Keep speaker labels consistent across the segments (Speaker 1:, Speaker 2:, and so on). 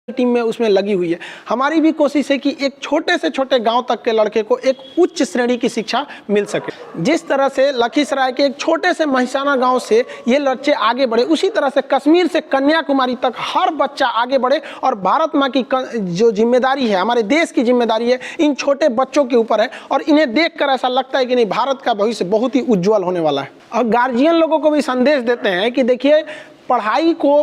Speaker 1: Team में उसमें लगी हुई है। हमारी भी कोशिश है कि एक छोटे से छोटे गांव तक के लड़के को एक उच्च श्रेणी की शिक्षा मिल सके। जिस तरह से लखीसराय के एक छोटे से महिसाना गांव से ये बच्चे आगे बढ़े, उसी तरह से कश्मीर से कन्याकुमारी तक हर बच्चा आगे बढ़े। और भारत माँ की जो जिम्मेदारी है, हमारे देश की जिम्मेदारी है, इन छोटे बच्चों के ऊपर है। और इन्हें देखकर ऐसा लगता है कि नहीं, भारत का भविष्य बहुत ही उज्जवल होने वाला है। और गार्जियन लोगों को भी संदेश देते हैं कि देखिए, पढ़ाई को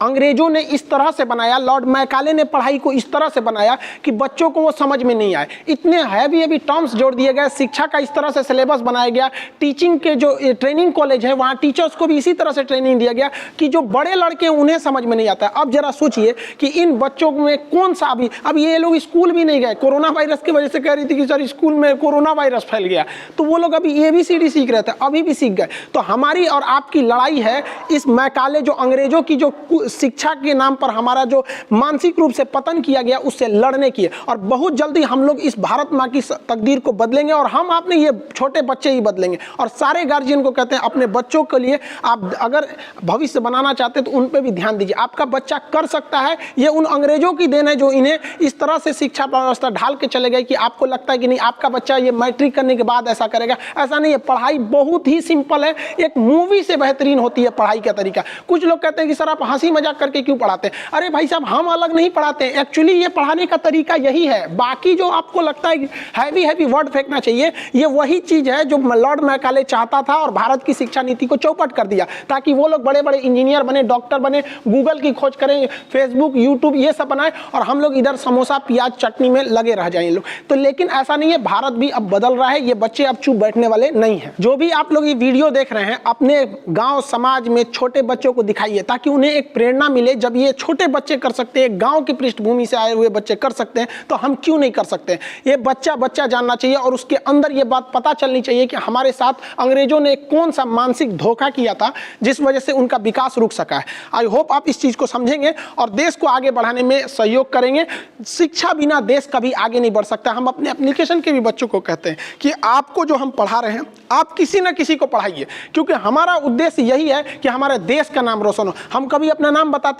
Speaker 1: अंग्रेजों ने इस तरह से बनाया, लॉर्ड मैकाले ने पढ़ाई को इस तरह से बनाया कि बच्चों को वो समझ में नहीं आए। इतने हैवी टर्म्स जोड़ दिए गए, शिक्षा का इस तरह से सिलेबस बनाया गया, टीचिंग के जो ट्रेनिंग कॉलेज है वहाँ टीचर्स को भी इसी तरह से ट्रेनिंग दिया गया कि जो बड़े लड़के हैं उन्हें समझ में नहीं आता। अब जरा सोचिए कि इन बच्चों में कौन सा अब ये लोग स्कूल भी नहीं गए, कोरोना वायरस की वजह से कह रही थी कि सर स्कूल में कोरोना वायरस फैल गया, तो वो लोग अभी ABCD सीख रहे थे, अभी भी सीख गए। तो हमारी और आपकी लड़ाई है इस मैकाले, जो अंग्रेजों की जो शिक्षा के नाम पर हमारा जो मानसिक रूप से पतन किया गया, उससे लड़ने की है। और बहुत जल्दी हम लोग इस भारत माँ की तकदीर को बदलेंगे, और हम आपने ये छोटे बच्चे ही बदलेंगे। और सारे गार्जियन को कहते हैं, अपने बच्चों के लिए आप अगर भविष्य बनाना चाहते हैं तो उन पे भी ध्यान दीजिए। आपका बच्चा कर सकता है, ये उन अंग्रेजों की देन है जो इन्हें इस तरह से शिक्षा व्यवस्था ढाल के चले गए कि आपको लगता है कि नहीं, आपका बच्चा ये मैट्रिक करने के बाद ऐसा करेगा। ऐसा नहीं है, पढ़ाई बहुत ही सिंपल है, एक मूवी से बेहतरीन होती है पढ़ाई का तरीका। कुछ लोग कहते हैं कि सर आप हंसी मजाक करके क्यों पढ़ाते हैं? अरे भाई साहब, हम अलग नहीं पढ़ाते हैं, एक्चुअली ये पढ़ाने का तरीका यही है। बाकी जो आपको लगता है हैवी वर्ड फेंकना चाहिए, ये वही चीज है जो लॉर्ड मैकाले चाहता था, और भारत की शिक्षा नीति को चौपट कर दिया ताकि वो लोग बड़े बड़े इंजीनियर बने, डॉक्टर बने, गूगल की खोज करें, फेसबुक, यूट्यूब ये सब बनाए, और हम लोग इधर समोसा प्याज चटनी में लगे रह जाएं लोग। तो लेकिन ऐसा नहीं है, भारत भी अब बदल रहा है, ये बच्चे अब चुप बैठने वाले नहीं है। जो भी आप लोग ये वीडियो देख रहे हैं, अपने गाँव समाज में छोटे बच्चों को दिखाइए ताकि उन्हें एक प्रेरणा मिले। जब ये छोटे बच्चे कर सकते हैं, गांव की पृष्ठभूमि से आए हुए बच्चे कर सकते हैं, तो हम क्यों नहीं कर सकते? ये बच्चा जानना चाहिए, और उसके अंदर ये बात पता चलनी चाहिए कि हमारे साथ अंग्रेजों ने कौन सा मानसिक धोखा किया था जिस वजह से उनका विकास रुक सका है। आई होप आप इस चीज को समझेंगे और देश को आगे बढ़ाने में सहयोग करेंगे। शिक्षा बिना देश कभी आगे नहीं बढ़ सकता। हम अपने एप्लीकेशन के भी बच्चों को कहते हैं कि आपको जो हम पढ़ा रहे हैं, आप किसी न किसी को पढ़ाइए, क्योंकि हमारा उद्देश्य यही है कि हमारे देश का नाम रोशन हो। हम कभी अपना नाम बताते हैं?